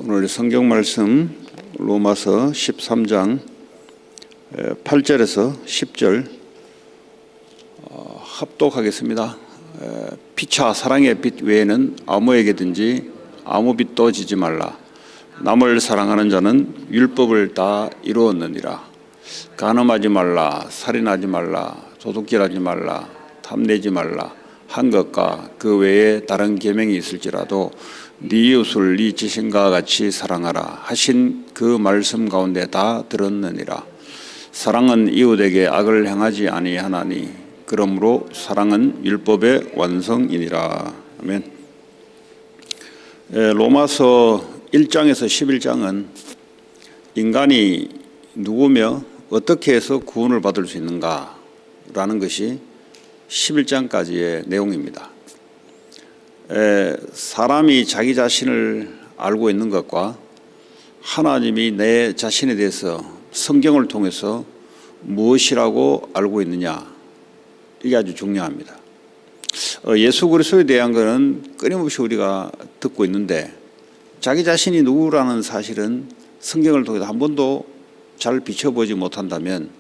오늘 성경 말씀 로마서 13장 8절에서 10절 합독하겠습니다. 피차 사랑의 빛 외에는 아무에게든지 아무 빛도 지지 말라. 남을 사랑하는 자는 율법을 다 이루었느니라. 간음하지 말라, 살인하지 말라, 도둑질하지 말라, 탐내지 말라 한 것과 그 외에 다른 계명이 있을지라도 네 이웃을 네 자신과 같이 사랑하라 하신 그 말씀 가운데 다 들었느니라. 사랑은 이웃에게 악을 행하지 아니하나니 그러므로 사랑은 율법의 완성이니라. 아멘. 로마서 1장에서 11장은 인간이 누구며 어떻게 해서 구원을 받을 수 있는가라는 것이 11장까지의 내용입니다. 사람이 자기 자신을 알고 있는 것과 하나님이 내 자신에 대해서 성경을 통해서 무엇이라고 알고 있느냐, 이게 아주 중요합니다. 예수 그리스도에 대한 것은 끊임없이 우리가 듣고 있는데 자기 자신이 누구라는 사실은 성경을 통해서 한 번도 잘 비춰보지 못한다면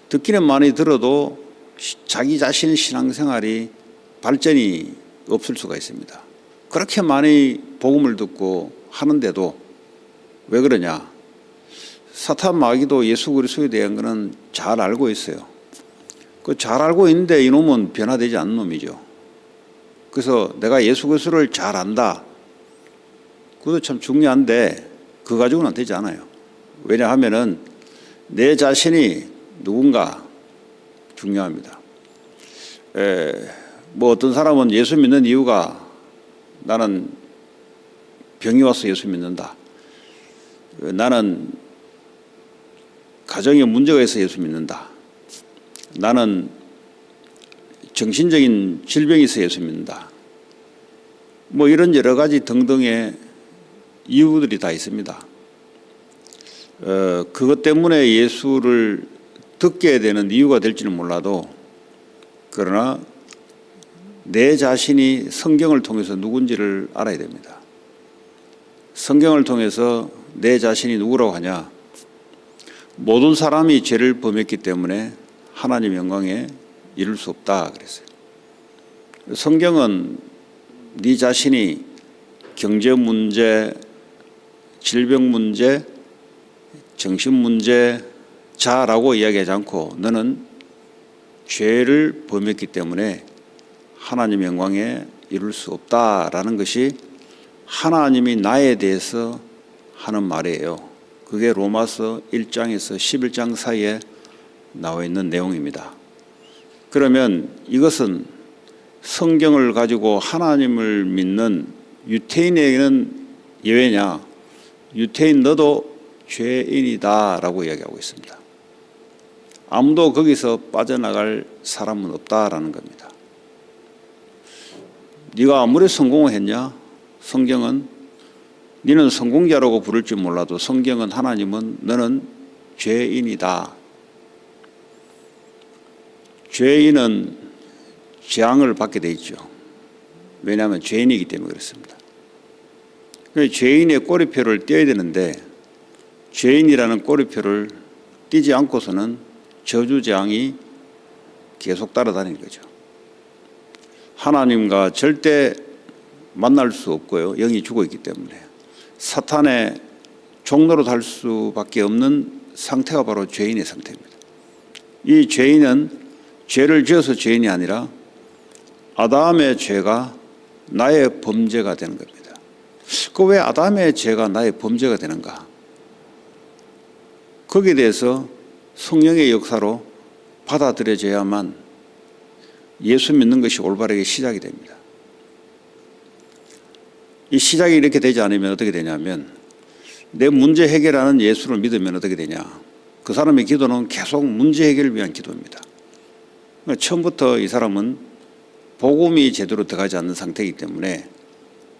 듣기는 많이 들어도 자기 자신 신앙생활이 발전이 없을 수가 있습니다. 그렇게 많이 복음을 듣고 하는데도 왜 그러냐? 사탄 마귀도 예수 그리스도에 대한 것은 잘 알고 있어요. 그 잘 알고 있는데 이놈은 변화되지 않는 놈이죠. 그래서 내가 예수 그리스도를 잘 안다. 그것도 참 중요한데 그거 가지고는 되지 않아요. 왜냐하면은 내 자신이 누군가 중요합니다. 뭐 어떤 사람은 예수 믿는 이유가 나는 병이 와서 예수 믿는다. 나는 가정에 문제가 있어서 예수 믿는다. 나는 정신적인 질병이 있어서 예수 믿는다. 뭐 이런 여러 가지 등등의 이유들이 다 있습니다. 그것 때문에 예수를 듣게 되는 이유가 될지는 몰라도 그러나 내 자신이 성경을 통해서 누군지를 알아야 됩니다. 성경을 통해서 내 자신이 누구라고 하냐? 모든 사람이 죄를 범했기 때문에 하나님 영광에 이룰 수 없다 그랬어요. 성경은 네 자신이 경제 문제, 질병 문제, 정신 문제자라고 이야기하지 않고 너는 죄를 범했기 때문에 하나님 영광에 이룰 수 없다라는 것이 하나님이 나에 대해서 하는 말이에요. 그게 로마서 1장에서 11장 사이에 나와 있는 내용입니다. 그러면 이것은 성경을 가지고 하나님을 믿는 유태인에게는 예외냐? 유태인 너도 죄인이다 라고 이야기하고 있습니다. 아무도 거기서 빠져나갈 사람은 없다라는 겁니다. 네가 아무리 성공을 했냐? 성경은 너는 성공자라고 부를지 몰라도 성경은 하나님은 너는 죄인이다. 죄인은 재앙을 받게 돼 있죠. 왜냐하면 죄인이기 때문에 그렇습니다. 죄인의 꼬리표를 떼야 되는데 죄인이라는 꼬리표를 떼지 않고서는 저주 재앙이 계속 따라다니는 거죠. 하나님과 절대 만날 수 없고요. 영이 죽어 있기 때문에 사탄의 종로로 달 수밖에 없는 상태가 바로 죄인의 상태입니다. 이 죄인은 죄를 지어서 죄인이 아니라 아담의 죄가 나의 범죄가 되는 겁니다. 그 왜 아담의 죄가 나의 범죄가 되는가? 거기에 대해서 성령의 역사로 받아들여져야만 예수 믿는 것이 올바르게 시작이 됩니다. 이 시작이 이렇게 되지 않으면 어떻게 되냐면 내 문제 해결하는 예수를 믿으면 어떻게 되냐? 그 사람의 기도는 계속 문제 해결을 위한 기도입니다. 처음부터 이 사람은 복음이 제대로 들어가지 않는 상태이기 때문에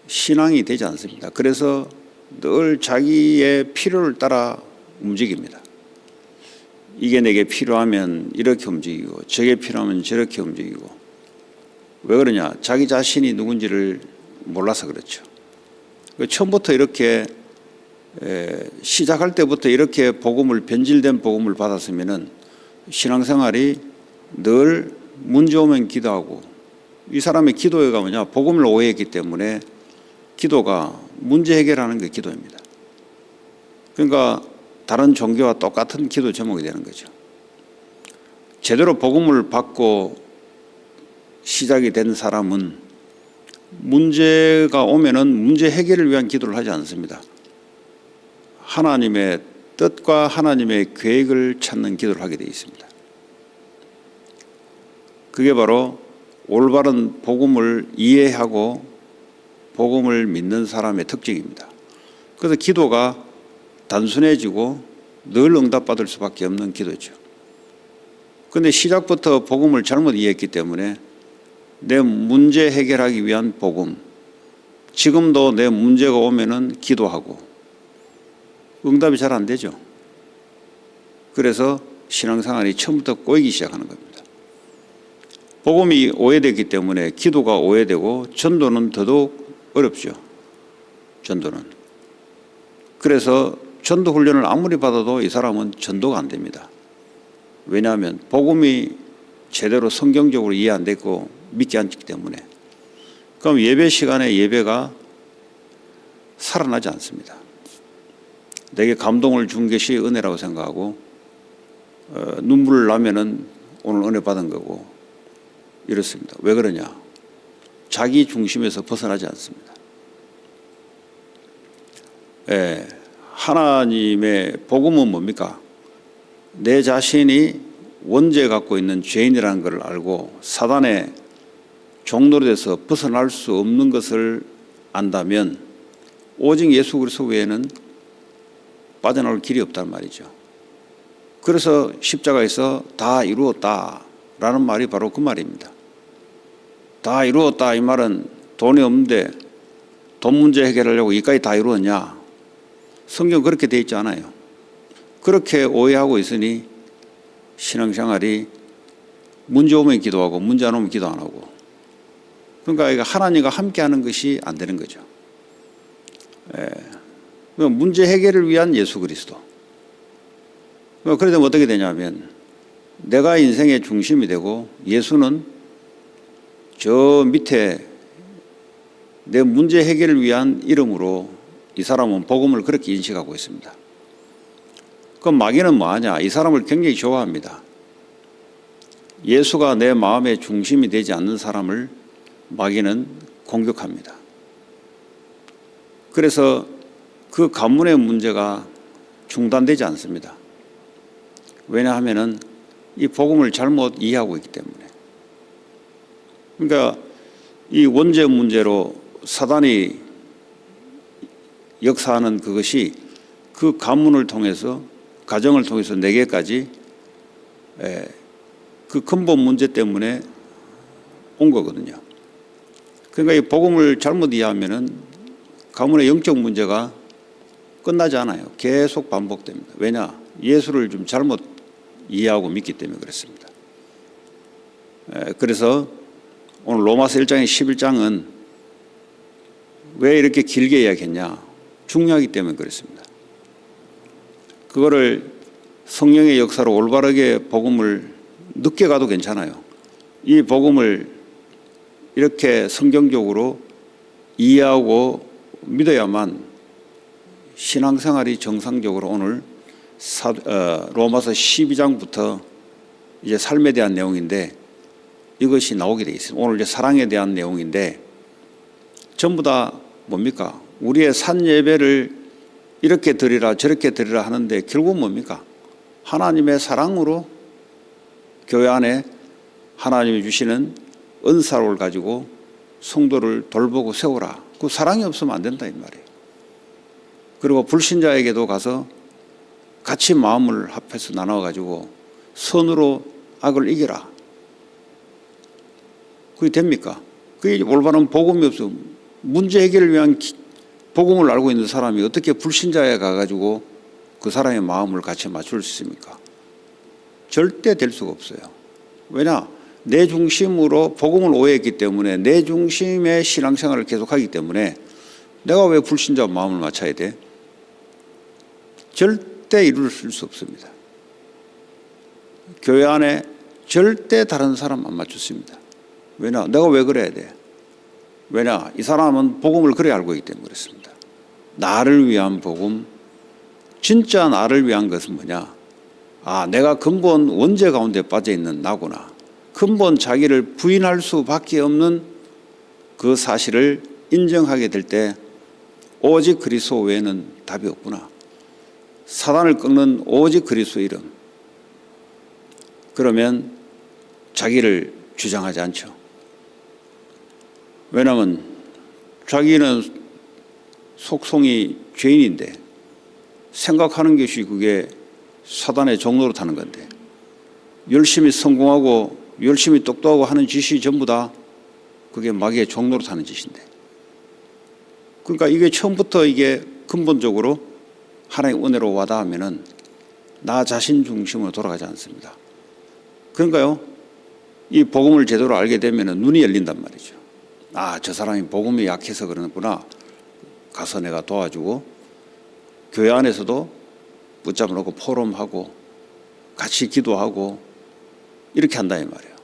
신앙이 되지 않습니다. 그래서 늘 자기의 필요를 따라 움직입니다. 이게 내게 필요하면 이렇게 움직이고 저게 필요하면 저렇게 움직이고. 왜 그러냐? 자기 자신이 누군지를 몰라서 그렇죠. 처음부터 이렇게 시작할 때부터 이렇게 변질된 복음을 받았으면은 신앙생활이 늘 문제 오면 기도하고, 이 사람의 기도가 뭐냐? 복음을 오해했기 때문에 기도가 문제 해결하는 게 기도입니다. 그러니까 다른 종교와 똑같은 기도 제목이 되는 거죠. 제대로 복음을 받고 시작이 된 사람은 문제가 오면은 문제 해결을 위한 기도를 하지 않습니다. 하나님의 뜻과 하나님의 계획을 찾는 기도를 하게 되어 있습니다. 그게 바로 올바른 복음을 이해하고 복음을 믿는 사람의 특징입니다. 그래서 기도가 단순해지고 늘 응답받을 수밖에 없는 기도죠. 그런데 시작부터 복음을 잘못 이해했기 때문에 내 문제 해결하기 위한 복음, 지금도 내 문제가 오면은 기도하고 응답이 잘 안 되죠. 그래서 신앙생활이 처음부터 꼬이기 시작하는 겁니다. 복음이 오해됐기 때문에 기도가 오해되고 전도는 더더욱 어렵죠. 전도는. 그래서 전도 훈련을 아무리 받아도 이 사람은 전도가 안 됩니다. 왜냐하면 복음이 제대로 성경적으로 이해 안 됐고 믿지 않기 때문에. 그럼 예배 시간에 예배가 살아나지 않습니다. 내게 감동을 준 것이 은혜라고 생각하고 눈물을 나면은 오늘 은혜 받은 거고 이렇습니다. 왜 그러냐? 자기 중심에서 벗어나지 않습니다. 하나님의 복음은 뭡니까? 내 자신이 원죄 갖고 있는 죄인이라는 것을 알고 사단의 종노릇에서 벗어날 수 없는 것을 안다면 오직 예수 그리스도 외에는 빠져나올 길이 없단 말이죠. 그래서 십자가에서 다 이루었다라는 말이 바로 그 말입니다. 다 이루었다 이 말은 돈이 없는데 돈 문제 해결하려고 이까지 다 이루었냐? 성경 그렇게 돼 있지 않아요. 그렇게 오해하고 있으니 신앙생활이 문제 오면 기도하고 문제 안 오면 기도 안 하고, 그러니까 하나님과 함께하는 것이 안 되는 거죠. 문제 해결을 위한 예수 그리스도. 그러다 어떻게 되냐면 내가 인생의 중심이 되고 예수는 저 밑에 내 문제 해결을 위한 이름으로 이 사람은 복음을 그렇게 인식하고 있습니다. 그럼 마귀는 뭐하냐? 이 사람을 굉장히 좋아합니다. 예수가 내 마음의 중심이 되지 않는 사람을 마귀는 공격합니다. 그래서 그 가문의 문제가 중단되지 않습니다. 왜냐하면 이 복음을 잘못 이해하고 있기 때문에. 그러니까 이 원죄 문제로 사단이 역사하는 그것이 그 가문을 통해서, 가정을 통해서 내게까지 그 근본 문제 때문에 온 거거든요. 그러니까 이 복음을 잘못 이해하면은 가문의 영적 문제가 끝나지 않아요. 계속 반복됩니다. 왜냐? 예수를 좀 잘못 이해하고 믿기 때문에 그렇습니다. 그래서 오늘 로마서 1장의 11장은 왜 이렇게 길게 이야기했냐? 중요하기 때문에 그렇습니다. 그거를 성령의 역사로 올바르게 복음을 늦게 가도 괜찮아요. 이 복음을 이렇게 성경적으로 이해하고 믿어야만 신앙생활이 정상적으로 오늘 로마서 12장부터 이제 삶에 대한 내용인데 이것이 나오게 되어 있습니다. 오늘 이제 사랑에 대한 내용인데 전부 다 뭡니까? 우리의 산 예배를 이렇게 드리라 저렇게 드리라 하는데 결국 뭡니까? 하나님의 사랑으로 교회 안에 하나님이 주시는 은사를 가지고 성도를 돌보고 세우라. 그 사랑이 없으면 안 된다 이 말이에요. 그리고 불신자에게도 가서 같이 마음을 합해서 나눠가지고 선으로 악을 이겨라. 그게 됩니까? 그게 올바른 복음이 없어. 문제 해결을 위한 복음을 알고 있는 사람이 어떻게 불신자에 가가지고 그 사람의 마음을 같이 맞출 수 있습니까? 절대 될 수가 없어요. 왜냐? 내 중심으로 복음을 오해했기 때문에 내 중심의 신앙생활을 계속하기 때문에 내가 왜 불신자 마음을 맞춰야 돼? 절대 이룰 수 없습니다. 교회 안에 절대 다른 사람 안 맞췄습니다. 왜냐? 내가 왜 그래야 돼? 왜냐? 이 사람은 복음을 그래 알고 있기 때문에 그렇습니다. 나를 위한 복음, 진짜 나를 위한 것은 뭐냐? 내가 근본 원죄 가운데 빠져있는 나구나. 근본 자기를 부인할 수밖에 없는 그 사실을 인정하게 될 때 오직 그리스도 외에는 답이 없구나. 사단을 꺾는 오직 그리스도 이름. 그러면 자기를 주장하지 않죠. 왜냐하면 자기는 속성이 죄인인데 생각하는 것이 그게 사단의 종로로 타는 건데 열심히 성공하고 열심히 똑똑하고 하는 짓이 전부 다 그게 마귀의 종로로 타는 짓인데 그러니까 이게 처음부터 이게 근본적으로 하나님의 은혜로 와닿으면은 나 자신 중심으로 돌아가지 않습니다. 그러니까요, 이 복음을 제대로 알게 되면은 눈이 열린단 말이죠. 저 사람이 복음이 약해서 그러는구나. 가서 내가 도와주고 교회 안에서도 붙잡아 놓고 포럼하고 같이 기도하고 이렇게 한다 이 말이에요.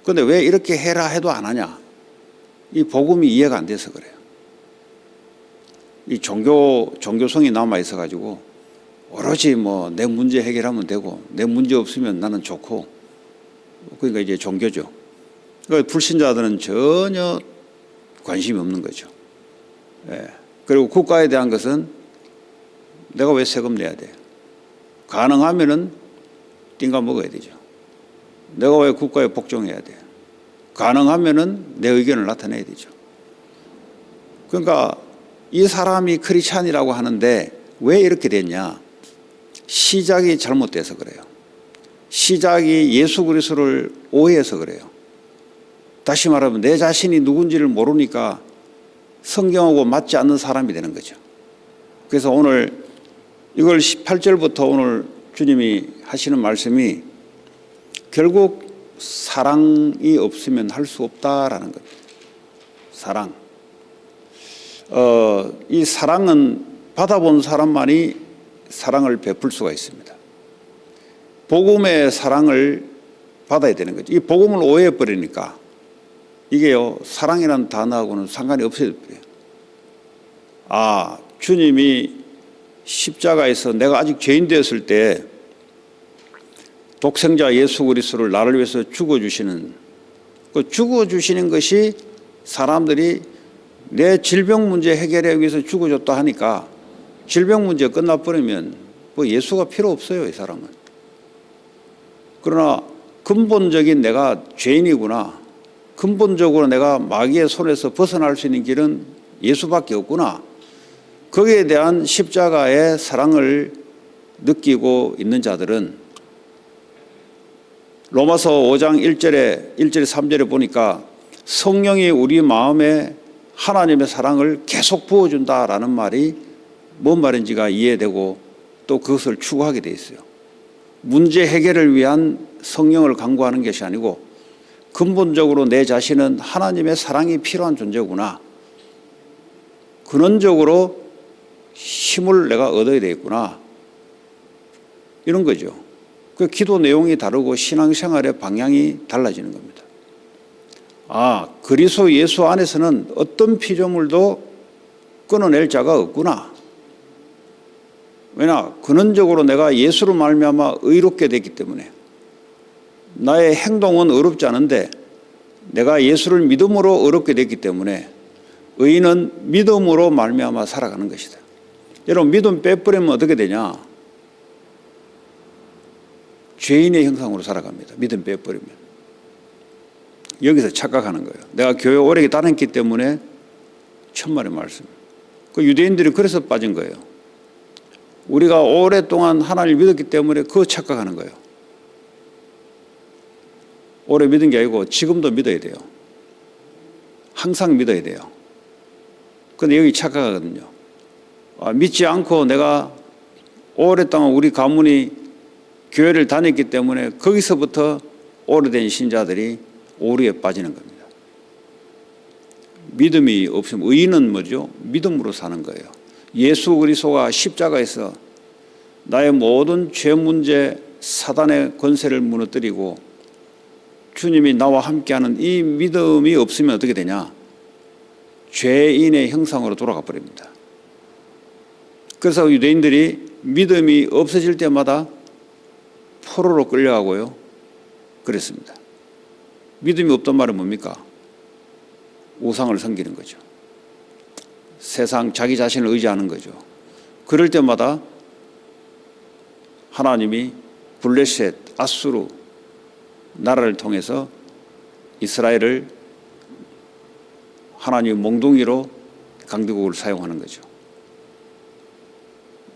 그런데 왜 이렇게 해라 해도 안 하냐? 이 복음이 이해가 안 돼서 그래요. 이 종교성이 남아 있어 가지고 오로지 뭐 내 문제 해결하면 되고 내 문제 없으면 나는 좋고 그러니까 이제 종교죠. 그러니까 불신자들은 전혀 관심이 없는 거죠. 예. 그리고 국가에 대한 것은 내가 왜 세금 내야 돼? 가능하면은 띵가 먹어야 되죠. 내가 왜 국가에 복종해야 돼? 가능하면은 내 의견을 나타내야 되죠. 그러니까 이 사람이 크리스찬이라고 하는데 왜 이렇게 됐냐? 시작이 잘못돼서 그래요. 시작이 예수 그리스도를 오해해서 그래요. 다시 말하면 내 자신이 누군지를 모르니까 성경하고 맞지 않는 사람이 되는 거죠. 그래서 오늘 이걸 18절부터 오늘 주님이 하시는 말씀이 결국 사랑이 없으면 할 수 없다라는 겁니다. 사랑. 이 사랑은 받아본 사람만이 사랑을 베풀 수가 있습니다. 복음의 사랑을 받아야 되는 거죠. 이 복음을 오해해버리니까 이게요, 사랑이라는 단어하고는 상관이 없어져버려요. 주님이 십자가에서 내가 아직 죄인 되었을 때 독생자 예수 그리스도를 나를 위해서 죽어주시는 그 죽어주시는 것이 사람들이 내 질병 문제 해결하기 위해서 죽어줬다 하니까 질병 문제 끝나버리면 뭐 예수가 필요 없어요, 이 사람은. 그러나 근본적인 내가 죄인이구나. 근본적으로 내가 마귀의 손에서 벗어날 수 있는 길은 예수밖에 없구나. 거기에 대한 십자가의 사랑을 느끼고 있는 자들은 로마서 5장 1절에 3절에 보니까 성령이 우리 마음에 하나님의 사랑을 계속 부어준다라는 말이 뭔 말인지가 이해되고 또 그것을 추구하게 돼 있어요. 문제 해결을 위한 성령을 강구하는 것이 아니고 근본적으로 내 자신은 하나님의 사랑이 필요한 존재구나. 근원적으로 힘을 내가 얻어야 되겠구나. 이런 거죠. 그 기도 내용이 다르고 신앙생활의 방향이 달라지는 겁니다. 그리스도 예수 안에서는 어떤 피조물도 끊어낼 자가 없구나. 왜냐? 근원적으로 내가 예수로 말미암아 의롭게 됐기 때문에 나의 행동은 의롭지 않은데 내가 예수를 믿음으로 의롭게 됐기 때문에 의인은 믿음으로 말미암아 살아가는 것이다. 여러분, 믿음 빼버리면 어떻게 되냐? 죄인의 형상으로 살아갑니다. 믿음 빼버리면. 여기서 착각하는 거예요. 내가 교회 오래 다녔기 때문에 천만의 말씀. 그 유대인들이 그래서 빠진 거예요. 우리가 오랫동안 하나님을 믿었기 때문에 그거 착각하는 거예요. 오래 믿은 게 아니고 지금도 믿어야 돼요. 항상 믿어야 돼요. 그런데 여기 착각하거든요. 믿지 않고 내가 오랫동안 우리 가문이 교회를 다녔기 때문에 거기서부터 오래된 신자들이 오류에 빠지는 겁니다. 믿음이 없으면 의인은 뭐죠? 믿음으로 사는 거예요. 예수 그리스도가 십자가에서 나의 모든 죄 문제, 사단의 권세를 무너뜨리고 주님이 나와 함께하는 이 믿음이 없으면 어떻게 되냐? 죄인의 형상으로 돌아가 버립니다. 그래서 유대인들이 믿음이 없어질 때마다 포로로 끌려가고요. 그랬습니다. 믿음이 없단 말은 뭡니까? 우상을 섬기는 거죠. 세상 자기 자신을 의지하는 거죠. 그럴 때마다 하나님이 블레셋, 아수르 나라를 통해서 이스라엘을 하나님의 몽둥이로 강대국을 사용하는 거죠.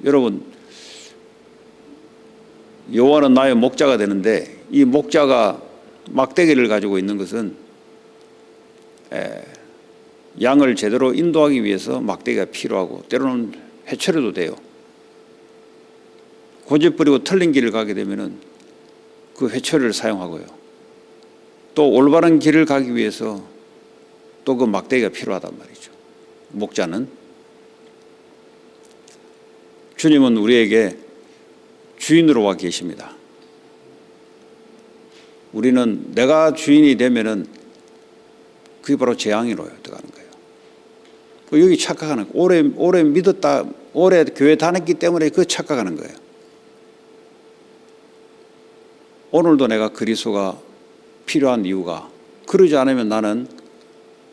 여러분, 여호와는 나의 목자가 되는데 이 목자가 막대기를 가지고 있는 것은 양을 제대로 인도하기 위해서 막대기가 필요하고 때로는 회초리도 돼요. 고집부리고 틀린 길을 가게 되면은 그 회초리를 사용하고요. 또 올바른 길을 가기 위해서 또 그 막대기가 필요하단 말이죠. 목자는. 주님은 우리에게 주인으로 와 계십니다. 우리는 내가 주인이 되면은 그게 바로 재앙으로 들어가는 거예요. 여기 착각하는 거예요. 오래 믿었다, 오래 교회 다녔기 때문에 그 착각하는 거예요. 오늘도 내가 그리스도가 필요한 이유가 그러지 않으면 나는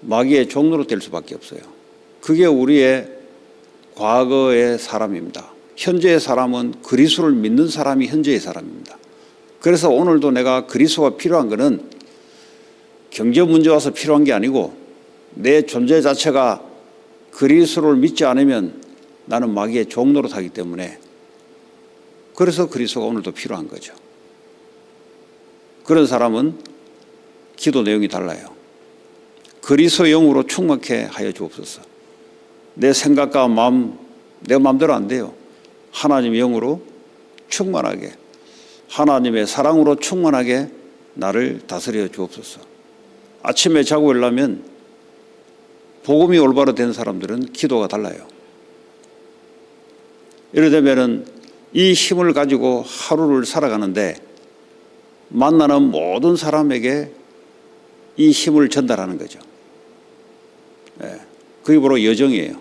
마귀의 종로로 될 수밖에 없어요. 그게 우리의 과거의 사람입니다. 현재의 사람은 그리스도를 믿는 사람이 현재의 사람입니다. 그래서 오늘도 내가 그리스도가 필요한 것은 경제 문제 와서 필요한 게 아니고 내 존재 자체가 그리스도를 믿지 않으면 나는 마귀의 종로로 타기 때문에 그래서 그리스도가 오늘도 필요한 거죠. 그런 사람은 기도 내용이 달라요. 그리스도 영으로 충만케 하여 주옵소서. 내 생각과 마음, 내 마음대로 안 돼요. 하나님의 영으로 충만하게, 하나님의 사랑으로 충만하게 나를 다스려 주옵소서. 아침에 자고 일어나면 복음이 올바로 된 사람들은 기도가 달라요. 이러되면은 이 힘을 가지고 하루를 살아가는데 만나는 모든 사람에게 이 힘을 전달하는 거죠. 그게 바로 여정이에요.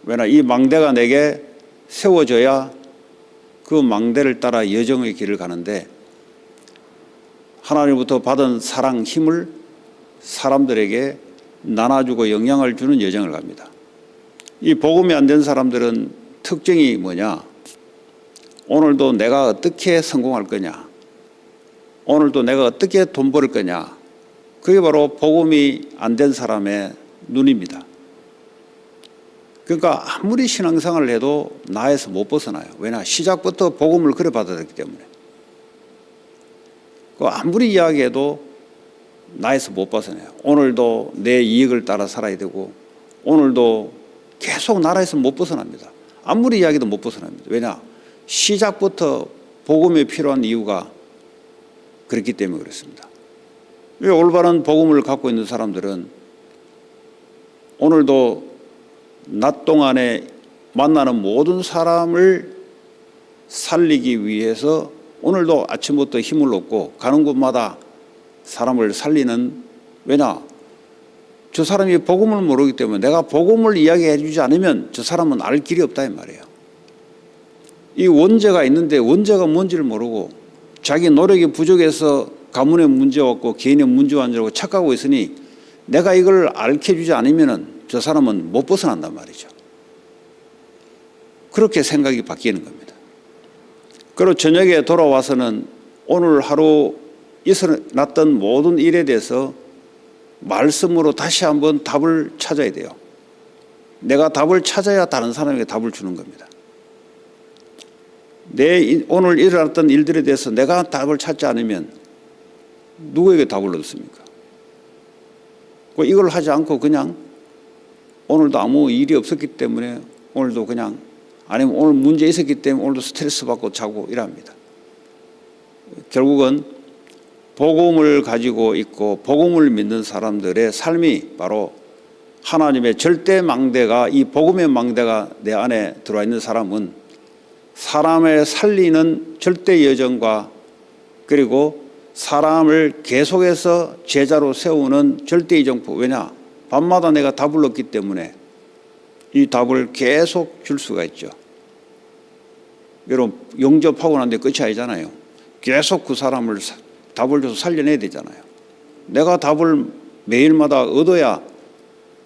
왜냐, 이 망대가 내게 세워져야 그 망대를 따라 여정의 길을 가는데 하나님부터 받은 사랑, 힘을 사람들에게 나눠주고 영향을 주는 여정을 갑니다. 이 복음이 안 된 사람들은 특징이 뭐냐? 오늘도 내가 어떻게 성공할 거냐? 오늘도 내가 어떻게 돈 벌 거냐? 그게 바로 복음이 안 된 사람의 눈입니다. 그러니까 아무리 신앙생활을 해도 나에서 못 벗어나요. 왜냐? 시작부터 복음을 그래 받아들였기 때문에. 아무리 이야기해도 나에서 못 벗어나요. 오늘도 내 이익을 따라 살아야 되고 오늘도 계속 나라에서 못 벗어납니다. 아무리 이야기도 못 벗어납니다. 왜냐? 시작부터 복음이 필요한 이유가 그렇기 때문에 그렇습니다. 올바른 복음을 갖고 있는 사람들은 오늘도 낮 동안에 만나는 모든 사람을 살리기 위해서 오늘도 아침부터 힘을 얻고 가는 곳마다 사람을 살리는, 왜냐? 저 사람이 복음을 모르기 때문에 내가 복음을 이야기해 주지 않으면 저 사람은 알 길이 없다 이 말이에요. 이 원죄가 있는데 원죄가 뭔지를 모르고 자기 노력이 부족해서 가문의 문제가 없고 개인의 문제가 안 되고 착각하고 있으니 내가 이걸 알려주지 않으면 저 사람은 못 벗어난단 말이죠. 그렇게 생각이 바뀌는 겁니다. 그리고 저녁에 돌아와서는 오늘 하루 일어났던 모든 일에 대해서 말씀으로 다시 한번 답을 찾아야 돼요. 내가 답을 찾아야 다른 사람에게 답을 주는 겁니다. 오늘 일어났던 일들에 대해서 내가 답을 찾지 않으면 누구에게 답을 얻습니까? 이걸 하지 않고 그냥 오늘도 아무 일이 없었기 때문에 오늘도 그냥, 아니면 오늘 문제 있었기 때문에 오늘도 스트레스 받고 자고 이랍니다. 결국은 복음을 가지고 있고 복음을 믿는 사람들의 삶이 바로 하나님의 절대 망대가, 이 복음의 망대가 내 안에 들어와 있는 사람은 사람을 살리는 절대 여정과 그리고 사람을 계속해서 제자로 세우는 절대 이정포. 왜냐? 밤마다 내가 답을 얻기 때문에 이 답을 계속 줄 수가 있죠. 여러분 영접하고 난 뒤에 끝이 아니잖아요. 계속 그 사람을 답을 줘서 살려내야 되잖아요. 내가 답을 매일마다 얻어야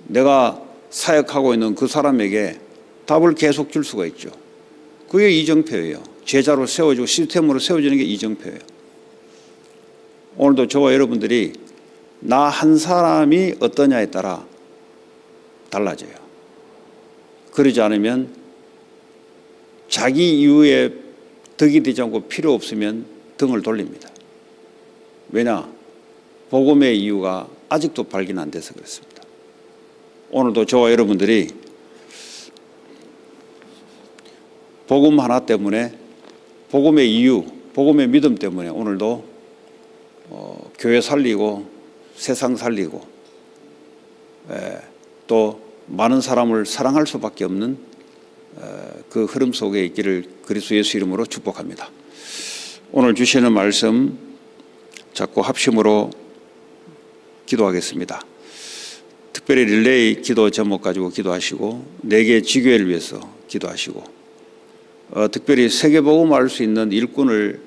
내가 사역하고 있는 그 사람에게 답을 계속 줄 수가 있죠. 그게 이정표예요. 제자로 세워지고 시스템으로 세워지는 게 이정표예요. 오늘도 저와 여러분들이 나 한 사람이 어떠냐에 따라 달라져요. 그러지 않으면 자기 이유에 덕이 되지 않고 필요 없으면 등을 돌립니다. 왜냐? 복음의 이유가 아직도 발견 안 돼서 그렇습니다. 오늘도 저와 여러분들이 복음 하나 때문에, 복음의 이유, 복음의 믿음 때문에 오늘도 교회 살리고 세상 살리고 또 많은 사람을 사랑할 수밖에 없는 그 흐름 속에 있기를 그리스도 예수 이름으로 축복합니다. 오늘 주시는 말씀 자꾸 합심으로 기도하겠습니다. 특별히 릴레이 기도 제목 가지고 기도하시고 4개 지교회를 위해서 기도하시고 특별히 세계복음 알 수 있는 일꾼을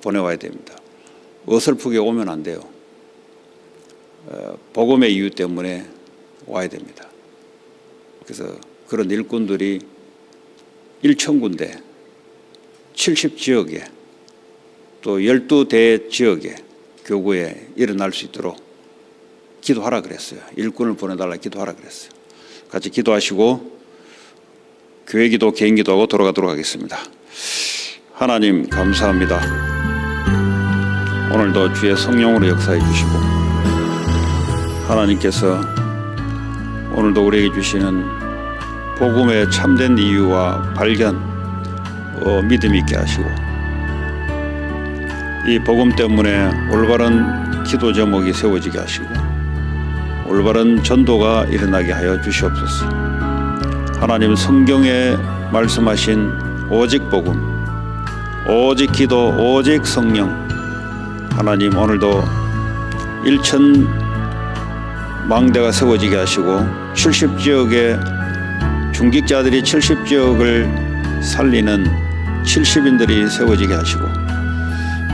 보내와야 됩니다. 어설프게 오면 안 돼요. 복음의 이유 때문에 와야 됩니다. 그래서 그런 일꾼들이 1,000군데 70지역에 또 12대 지역에 교구에 일어날 수 있도록 기도하라 그랬어요. 일꾼을 보내달라 기도하라 그랬어요. 같이 기도하시고 교회 기도, 개인 기도하고 돌아가도록 하겠습니다. 하나님 감사합니다. 오늘도 주의 성령으로 역사해 주시고 하나님께서 오늘도 우리에게 주시는 복음의 참된 이유와 발견, 믿음 있게 하시고 이 복음 때문에 올바른 기도 제목이 세워지게 하시고 올바른 전도가 일어나게 하여 주시옵소서. 하나님 성경에 말씀하신 오직 복음, 오직 기도, 오직 성령, 하나님 오늘도 1,000망대가 세워지게 하시고 70지역에 중직자들이 70지역을 살리는 70인들이 세워지게 하시고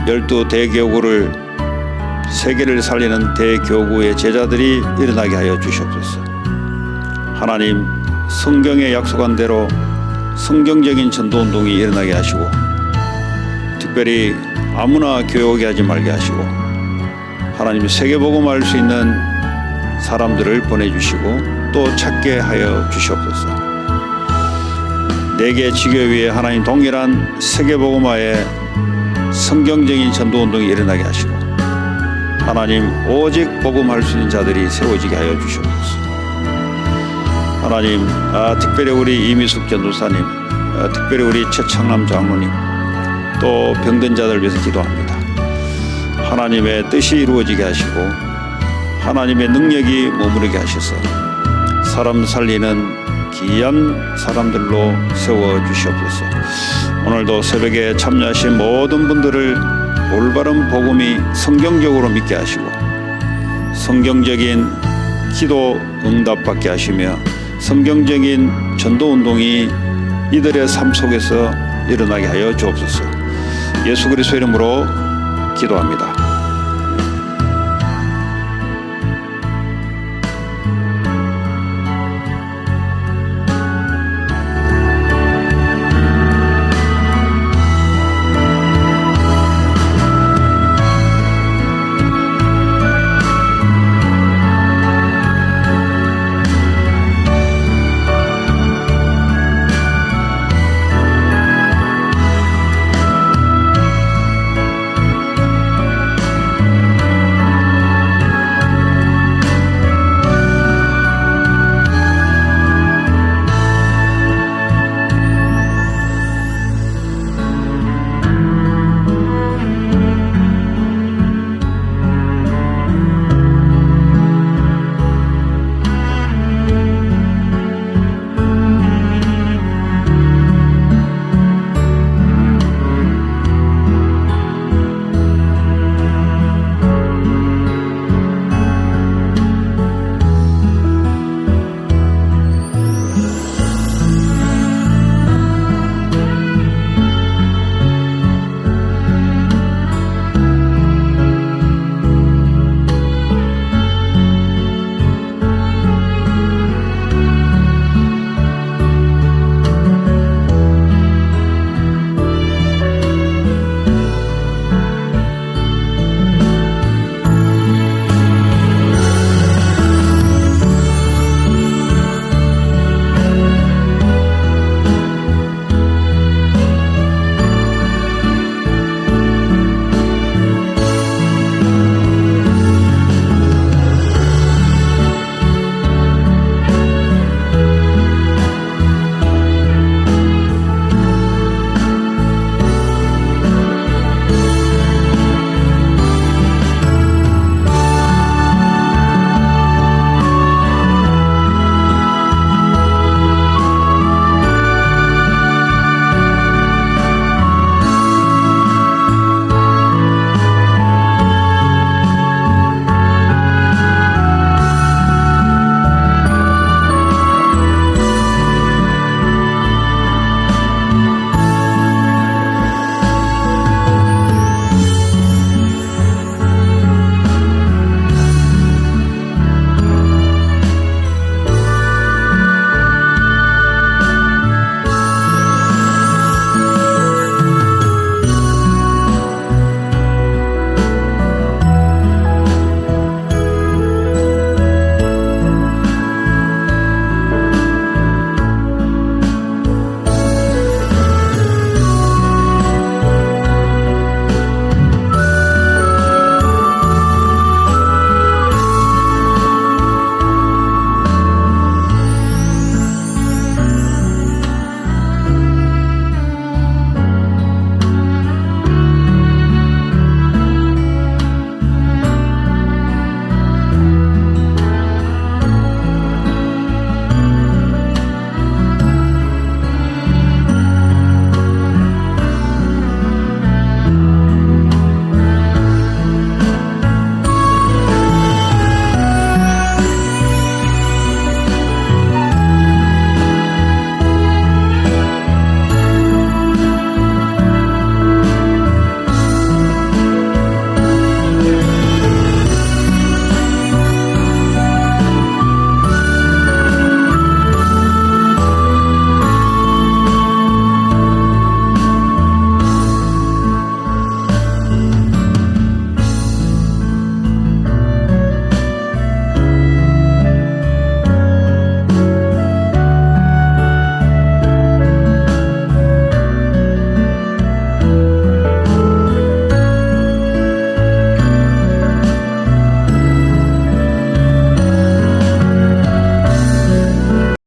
12대교구를 세계를 살리는 대교구의 제자들이 일어나게 하여 주시옵소서. 하나님 성경에 약속한 대로 성경적인 전도운동이 일어나게 하시고 특별히 아무나 교회 오게 하지 말게 하시고 하나님 세계복음 알 수 있는 사람들을 보내주시고 또 찾게 하여 주시옵소서. 4개 지교회 위에 하나님 동일한 세계복음화의 성경적인 전도운동이 일어나게 하시고 하나님 오직 복음할 수 있는 자들이 세워지게 하여 주시옵소서. 하나님 특별히 우리 이미숙 전도사님, 특별히 우리 최창남 장로님 또 병든 자들 위해서 기도합니다. 하나님의 뜻이 이루어지게 하시고 하나님의 능력이 머무르게 하셔서 사람 살리는 귀한 사람들로 세워주시옵소서. 오늘도 새벽에 참여하신 모든 분들을 올바른 복음이 성경적으로 믿게 하시고 성경적인 기도 응답받게 하시며 성경적인 전도운동이 이들의 삶 속에서 일어나게 하여 주옵소서. 예수 그리스도 이름으로 기도합니다.